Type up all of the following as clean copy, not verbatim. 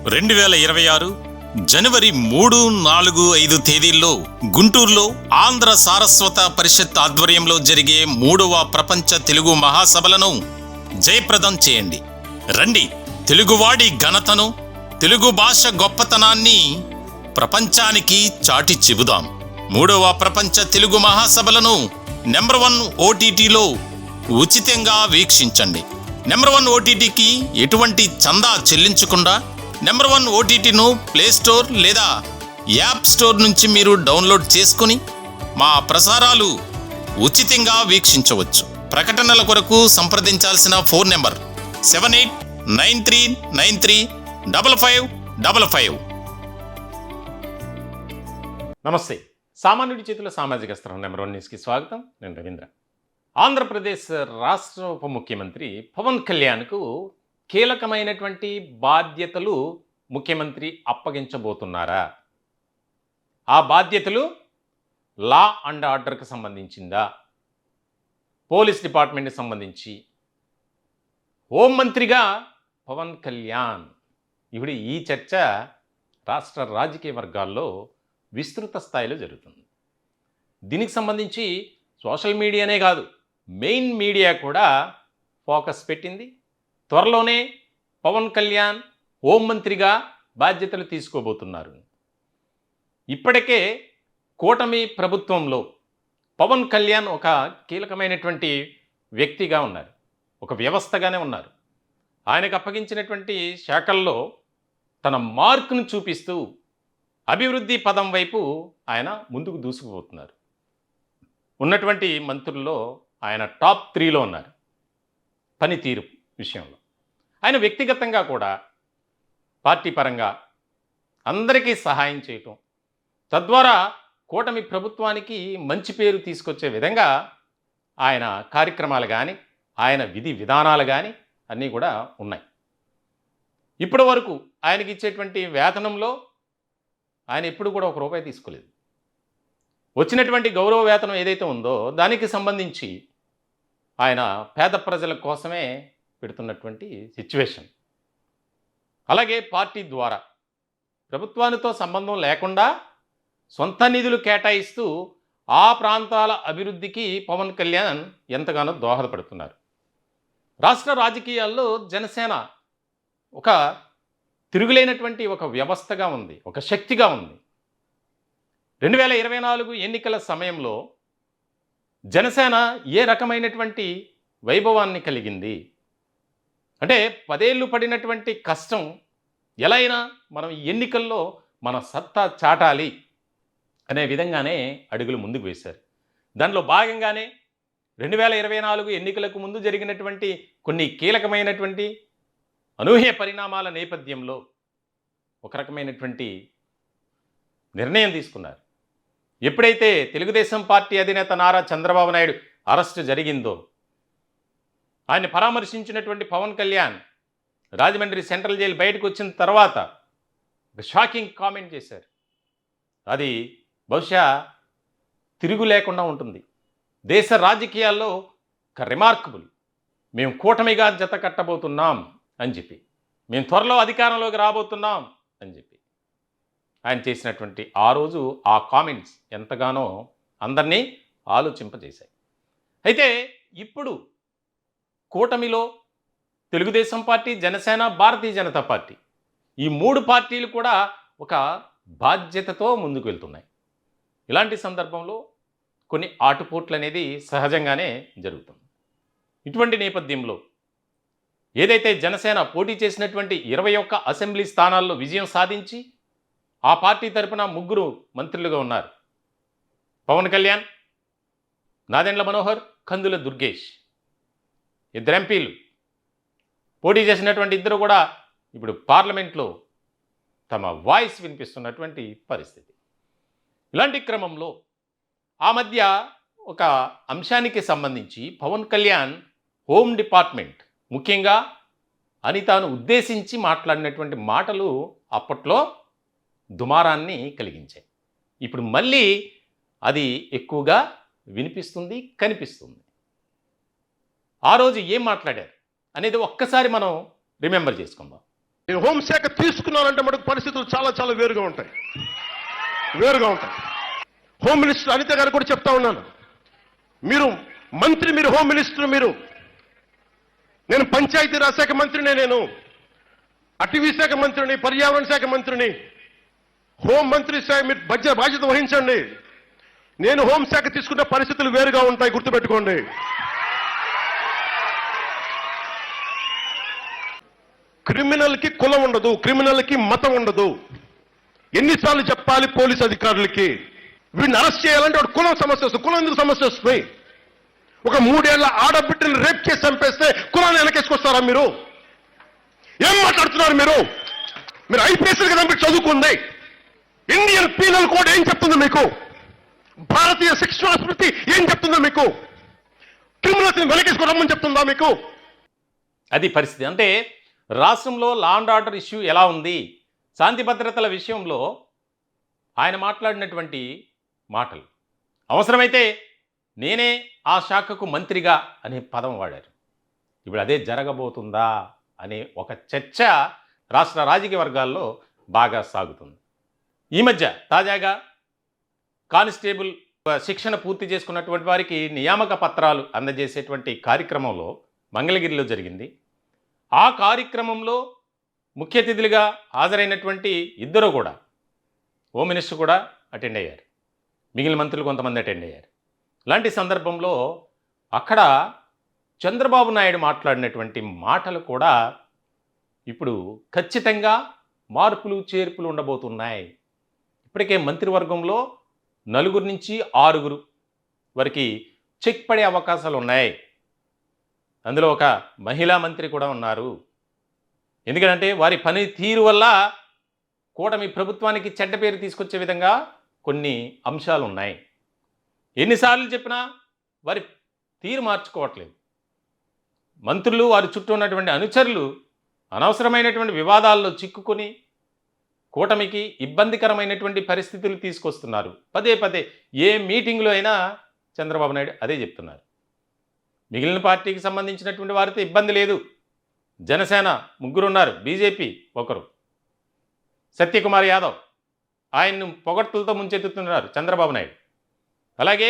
2026 జనవరి 3, 4, 5 తేదీల్లో గుంటూరులో ఆంధ్ర సారస్వత పరిషత్ ఆధ్వర్యంలో జరిగే 3వ ప్రపంచ తెలుగు మహాసభలను జయప్రదం చేయండి. రండి, తెలుగువాడి ఘనతను, తెలుగు భాష గొప్పతనాన్ని ప్రపంచానికి చాటి చెబుదాం. 3వ ప్రపంచ తెలుగు మహాసభలను నెంబర్ 1 ఓటీటీలో ఉచితంగా వీక్షించండి. నెంబర్ 1 ఓటీటీకి ఎటువంటి చందా చెల్లించకుండా నెంబర్ 1 ఓటీటీను ప్లేస్టోర్ లేదా యాప్ స్టోర్ నుంచి మీరు డౌన్లోడ్ చేసుకుని మా ప్రసారాలు ఉచితంగా వీక్షించవచ్చు. ప్రకటనల కొరకు సంప్రదించాల్సిన ఫోన్ నెంబర్ 7893935555. నమస్తే. సామాన్యుడి చేతుల సామాజిక స్థలం నెంబర్ 1 న్యూస్కి స్వాగతం. నేను రవీంద్ర. ఆంధ్రప్రదేశ్ రాష్ట్ర ఉప ముఖ్యమంత్రి పవన్ కళ్యాణ్కు కీలకమైనటువంటి బాధ్యతలు ముఖ్యమంత్రి అప్పగించబోతున్నారా? ఆ బాధ్యతలు లా అండ్ ఆర్డర్కి సంబంధించిందా, పోలీస్ డిపార్ట్మెంట్కి సంబంధించి? హోంమంత్రిగా పవన్ కళ్యాణ్, ఇప్పుడు ఈ చర్చ రాష్ట్ర రాజకీయ వర్గాల్లో విస్తృత స్థాయిలో జరుగుతుంది. దీనికి సంబంధించి సోషల్ మీడియానే కాదు, మెయిన్ మీడియా కూడా ఫోకస్ పెట్టింది. త్వరలోనే పవన్ కళ్యాణ్ హోంమంత్రిగా బాధ్యతలు తీసుకోబోతున్నారు. ఇప్పటికే కూటమి ప్రభుత్వంలో పవన్ కళ్యాణ్ ఒక కీలకమైనటువంటి వ్యక్తిగా ఉన్నారు, ఒక వ్యవస్థగానే ఉన్నారు. ఆయనకు అప్పగించినటువంటి శాఖల్లో తన మార్కును చూపిస్తూ అభివృద్ధి పదం వైపు ఆయన ముందుకు దూసుకుపోతున్నారు. ఉన్నటువంటి మంత్రుల్లో ఆయన టాప్ 3లో ఉన్నారు పనితీరు విషయంలో. ఆయన వ్యక్తిగతంగా కూడా పార్టీ పరంగా అందరికీ సహాయం చేయటం, తద్వారా కూటమి ప్రభుత్వానికి మంచి పేరు తీసుకొచ్చే విధంగా ఆయన కార్యక్రమాలు కానీ, ఆయన విధి విధానాలు కానీ అన్నీ కూడా ఉన్నాయి. ఇప్పటి వరకు ఆయనకి ఇచ్చేటువంటి వేతనంలో ఆయన ఎప్పుడు కూడా ₹1 తీసుకోలేదు. వచ్చినటువంటి గౌరవ వేతనం ఏదైతే ఉందో దానికి సంబంధించి ఆయన పేద ప్రజల కోసమే పెడుతున్నటువంటి సిచ్యువేషన్. అలాగే పార్టీ ద్వారా ప్రభుత్వానితో సంబంధం లేకుండా సొంత నిధులు కేటాయిస్తూ ఆ ప్రాంతాల అభివృద్ధికి పవన్ కళ్యాణ్ ఎంతగానో దోహదపడుతున్నారు. రాష్ట్ర రాజకీయాల్లో జనసేన ఒక తిరుగులేనటువంటి ఒక వ్యవస్థగా ఉంది, ఒక శక్తిగా ఉంది. 2024 ఎన్నికల సమయంలో జనసేన ఏ రకమైనటువంటి వైభవాన్ని కలిగింది అంటే, 10 ఏళ్ళు పడినటువంటి కష్టం ఎలా అయినా మనం ఎన్నికల్లో మన సత్తా చాటాలి అనే విధంగానే అడుగులు ముందుకు వేశారు. దానిలో భాగంగానే 2024 ఎన్నికలకు ముందు జరిగినటువంటి కొన్ని కీలకమైనటువంటి అనూహ్య పరిణామాల నేపథ్యంలో ఒక రకమైనటువంటి నిర్ణయం తీసుకున్నారు. ఎప్పుడైతే తెలుగుదేశం పార్టీ అధినేత నారా చంద్రబాబు నాయుడు అరెస్టు జరిగిందో, ఆయన పరామర్శించినటువంటి పవన్ కళ్యాణ్ రాజమండ్రి సెంట్రల్ జైలు బయటకు వచ్చిన తర్వాత ఒక షాకింగ్ కామెంట్ చేశారు. అది బహుశా తిరుగు లేకుండా ఉంటుంది. దేశ రాజకీయాల్లో ఒక రిమార్కబుల్. మేము కూటమిగా జత కట్టబోతున్నాం అని చెప్పి, మేము త్వరలో అధికారంలోకి రాబోతున్నాం అని చెప్పి ఆయన చేసినటువంటి ఆ రోజు ఆ కామెంట్స్ ఎంతగానో అందరినీ ఆలోచింపజేశాయి. అయితే ఇప్పుడు కూటమిలో తెలుగుదేశం పార్టీ, జనసేన, భారతీయ జనతా పార్టీ, ఈ 3 పార్టీలు కూడా ఒక బాధ్యతతో ముందుకు వెళ్తున్నాయి. ఇలాంటి సందర్భంలో కొన్ని ఆటుపోట్లు అనేది సహజంగానే జరుగుతుంది. ఇటువంటి నేపథ్యంలో ఏదైతే జనసేన పోటీ చేసినటువంటి 21 అసెంబ్లీ స్థానాల్లో విజయం సాధించి ఆ పార్టీ తరపున 3 మంత్రులుగా ఉన్నారు. పవన్ కళ్యాణ్, నాదెండ్ల మనోహర్, కందుల దుర్గేష్, 2 ఎంపీలు పోటీ చేసినటువంటి 2 కూడా ఇప్పుడు పార్లమెంట్లో తమ వాయిస్ వినిపిస్తున్నటువంటి పరిస్థితి. ఇలాంటి క్రమంలో ఆ మధ్య ఒక అంశానికి సంబంధించి పవన్ కళ్యాణ్ హోమ్ డిపార్ట్మెంట్, ముఖ్యంగా అనితను ఉద్దేశించి మాట్లాడినటువంటి మాటలు అప్పట్లో దుమారాన్ని కలిగించాయి. ఇప్పుడు మళ్ళీ అది ఎక్కువగా వినిపిస్తుంది, కనిపిస్తుంది. ఆ రోజు ఏం మాట్లాడారు అనేది ఒక్కసారి మనం రిమెంబర్ చేసుకుందాం. నేను హోంశాఖ తీసుకున్నానంటే మనకు పరిస్థితులు చాలా చాలా వేరుగా ఉంటాయి. హోమ్ మినిస్టర్ అనిత గారు కూడా చెప్తా ఉన్నాను, మీరు మంత్రి, మీరు హోమ్ మినిస్టర్, నేను పంచాయతీరాజ్ శాఖ మంత్రిని, నేను అటవీ శాఖ మంత్రిని, పర్యావరణ శాఖ మంత్రిని, హోం మంత్రి శాఖ మీరు బాధ్యత వహించండి. నేను హోంశాఖ తీసుకున్న పరిస్థితులు వేరుగా ఉంటాయి, గుర్తుపెట్టుకోండి. క్రిమినల్కి కులం ఉండదు, క్రిమినల్కి మతం ఉండదు. ఎన్నిసార్లు చెప్పాలి పోలీస్ అధికారులకి? వీడిని అరెస్ట్ చేయాలంటే వాడు కులం సమస్య వస్తుంది. కులం ఎందుకు సమస్య వస్తుంది? ఒక 3 ఏళ్ల ఆడబిడ్డని రేప్ చేసి చంపేస్తే కులాన్ని వెనకేసుకొస్తారా మీరు? ఏం మాట్లాడుతున్నారు మీరు? ఐపీఎస్ కదా మీరు చదువుకుంది. ఇండియన్ పీనల్ కోడ్ ఏం చెప్తుంది మీకు? భారతీయ శిక్షణ స్మృతి ఏం చెప్తుందో మీకు? క్రిమినల్స్ని వెనకేసుకురమ్మని చెప్తుందా మీకు? అది పరిస్థితి. అంటే రాష్ట్రంలో లా అండ్ ఆర్డర్ ఇష్యూ ఎలా ఉంది, శాంతి భద్రతల విషయంలో ఆయన మాట్లాడినటువంటి మాటలు, అవసరమైతే నేనే ఆ శాఖకు మంత్రిగా అనే పదం వాడారు. ఇప్పుడు అదే జరగబోతుందా అనే ఒక చర్చ రాష్ట్ర రాజకీయ వర్గాల్లో బాగా సాగుతుంది. ఈ మధ్య తాజాగా కానిస్టేబుల్ శిక్షణ పూర్తి చేసుకున్నటువంటి వారికి నియామక పత్రాలు అందజేసేటువంటి కార్యక్రమంలో మంగళగిరిలో జరిగింది. ఆ కార్యక్రమంలో ముఖ్య అతిథులుగా హాజరైనటువంటి ఇద్దరు కూడా, హోమ్ మినిస్టర్ కూడా అటెండ్ అయ్యారు, మిగిలిన మంత్రులు కొంతమంది అటెండ్ అయ్యారు. ఇలాంటి సందర్భంలో అక్కడ చంద్రబాబు నాయుడు మాట్లాడినటువంటి మాటలు కూడా ఇప్పుడు ఖచ్చితంగా మార్పులు చేర్పులు ఉండబోతున్నాయి. ఇప్పటికే మంత్రివర్గంలో 4 నుంచి 6 వరకు చెక్ పడే అవకాశాలు ఉన్నాయి. అందులో ఒక మహిళా మంత్రి కూడా ఉన్నారు. ఎందుకంటే వారి పని తీరు వల్ల కూటమి ప్రభుత్వానికి చెడ్డ పేరు తీసుకొచ్చే విధంగా కొన్ని అంశాలు ఉన్నాయి. ఎన్నిసార్లు చెప్పినా వారి తీరు మార్చుకోవట్లేదు. మంత్రులు, వారి చుట్టూ ఉన్నటువంటి అనుచరులు అనవసరమైనటువంటి వివాదాల్లో చిక్కుకొని కూటమికి ఇబ్బందికరమైనటువంటి పరిస్థితులు తీసుకొస్తున్నారు. పదే పదే ఏ మీటింగ్లో అయినా చంద్రబాబు నాయుడు అదే చెప్తున్నారు. మిగిలిన పార్టీకి సంబంధించినటువంటి వారితో ఇబ్బంది లేదు. జనసేన 3 ఉన్నారు, బీజేపీ 1, సత్యకుమార్ యాదవ్, ఆయన్ను పొగడ్తలతో ముంచెత్తుతున్నారు చంద్రబాబు నాయుడు. అలాగే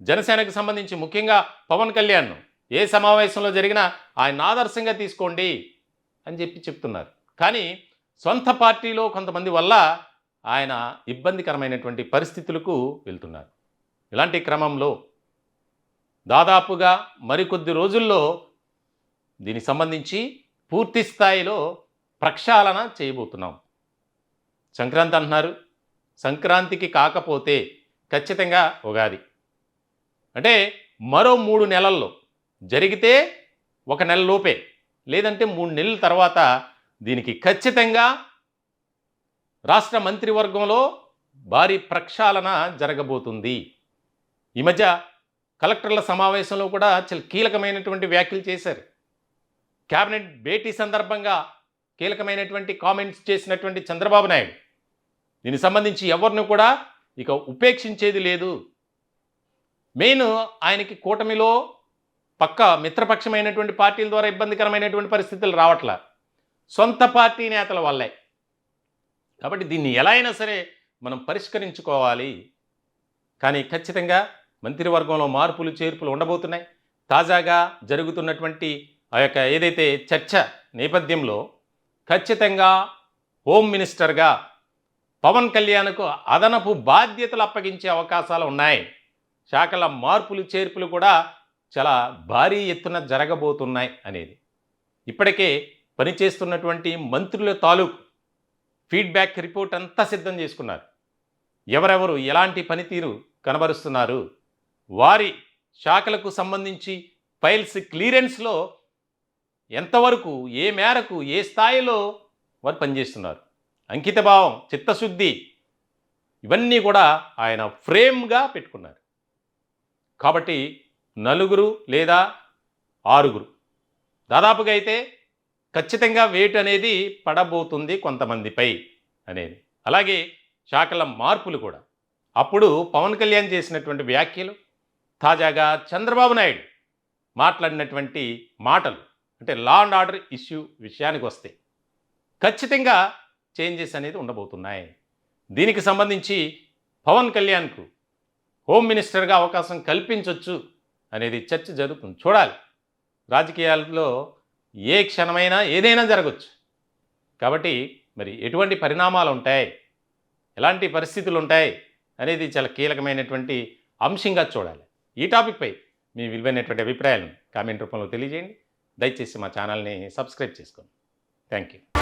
జనసేనకు సంబంధించి ముఖ్యంగా పవన్ కళ్యాణ్ను ఏ సమావేశంలో జరిగినా ఆయన ఆదర్శంగా తీసుకోండి అని చెప్తున్నారు. కానీ సొంత పార్టీలో కొంతమంది వల్ల ఆయన ఇబ్బందికరమైనటువంటి పరిస్థితులకు వెళ్తున్నారు. ఇలాంటి క్రమంలో దాదాపుగా మరికొద్ది రోజుల్లో దీనికి సంబంధించి పూర్తి స్థాయిలో ప్రక్షాళన చేయబోతున్నాం. సంక్రాంతి అంటున్నారు, సంక్రాంతికి కాకపోతే ఖచ్చితంగా ఉగాది. అంటే మరో 3 నెలల్లో జరిగితే 1 నెల లోపే, లేదంటే 3 నెలల తర్వాత దీనికి ఖచ్చితంగా రాష్ట్ర మంత్రివర్గంలో భారీ ప్రక్షాళన జరగబోతుంది. ఈ మధ్య కలెక్టర్ల సమావేశంలో కూడా చాలా కీలకమైనటువంటి వ్యాఖ్యలు చేశారు. క్యాబినెట్ భేటీ సందర్భంగా కీలకమైనటువంటి కామెంట్స్ చేసినటువంటి చంద్రబాబు నాయుడు దీనికి సంబంధించి ఎవరిని కూడా ఇక ఉపేక్షించేది లేదు. మెయిన్ ఆయనకి కూటమిలో పక్క మిత్రపక్షమైనటువంటి పార్టీల ద్వారా ఇబ్బందికరమైనటువంటి పరిస్థితులు రావట్లా, సొంత పార్టీ నేతల వల్లే. కాబట్టి దీన్ని ఎలా అయినా సరే మనం పరిష్కరించుకోవాలి. కానీ ఖచ్చితంగా మంత్రివర్గంలో మార్పులు చేర్పులు ఉండబోతున్నాయి. తాజాగా జరుగుతున్నటువంటి ఆ యొక్క ఏదైతే చర్చ నేపథ్యంలో ఖచ్చితంగా హోమ్ మినిస్టర్గా పవన్ కళ్యాణ్కు అదనపు బాధ్యతలు అప్పగించే అవకాశాలు ఉన్నాయి. శాఖల మార్పులు చేర్పులు కూడా చాలా భారీ ఎత్తున జరగబోతున్నాయి అనేది ఇప్పటికే పనిచేస్తున్నటువంటి మంత్రుల తాలూకు ఫీడ్బ్యాక్ రిపోర్ట్ అంతా సిద్ధం చేసుకున్నారు. ఎవరెవరు ఎలాంటి పనితీరు కనబరుస్తున్నారు, వారి శాఖలకు సంబంధించి ఫైల్స్ క్లియరెన్స్లో ఎంతవరకు, ఏ మేరకు, ఏ స్థాయిలో వారు పనిచేస్తున్నారు, అంకితభావం, చిత్తశుద్ధి, ఇవన్నీ కూడా ఆయన ఫ్రేమ్గా పెట్టుకున్నారు. కాబట్టి 4 లేదా 6 దాదాపుగా అయితే ఖచ్చితంగా వేటు అనేది పడబోతుంది కొంతమందిపై అనేది. అలాగే శాఖల మార్పులు కూడా. అప్పుడు పవన్ కళ్యాణ్ చేసినటువంటి వ్యాఖ్యలు, తాజాగా చంద్రబాబు నాయుడు మాట్లాడినటువంటి మాటలు, అంటే లా అండ్ ఆర్డర్ ఇష్యూ విషయానికి వస్తే ఖచ్చితంగా చేంజెస్ అనేది ఉండబోతున్నాయి. దీనికి సంబంధించి పవన్ కళ్యాణ్కు హోమ్ మినిస్టర్గా అవకాశం కల్పించవచ్చు అనేది చర్చ జరుగుతుంది. చూడాలి, రాజకీయాల్లో ఏ క్షణమైనా ఏదైనా జరగవచ్చు. కాబట్టి మరి ఎటువంటి పరిణామాలు ఉంటాయి, ఎలాంటి పరిస్థితులు ఉంటాయి అనేది చాలా కీలకమైనటువంటి అంశంగా చూడాలి. ఈ టాపిక్పై మీ విలువైనటువంటి అభిప్రాయాలను కామెంట్ రూపంలో తెలియజేయండి. దయచేసి మా ఛానల్ని సబ్స్క్రైబ్ చేసుకోండి. Thank you.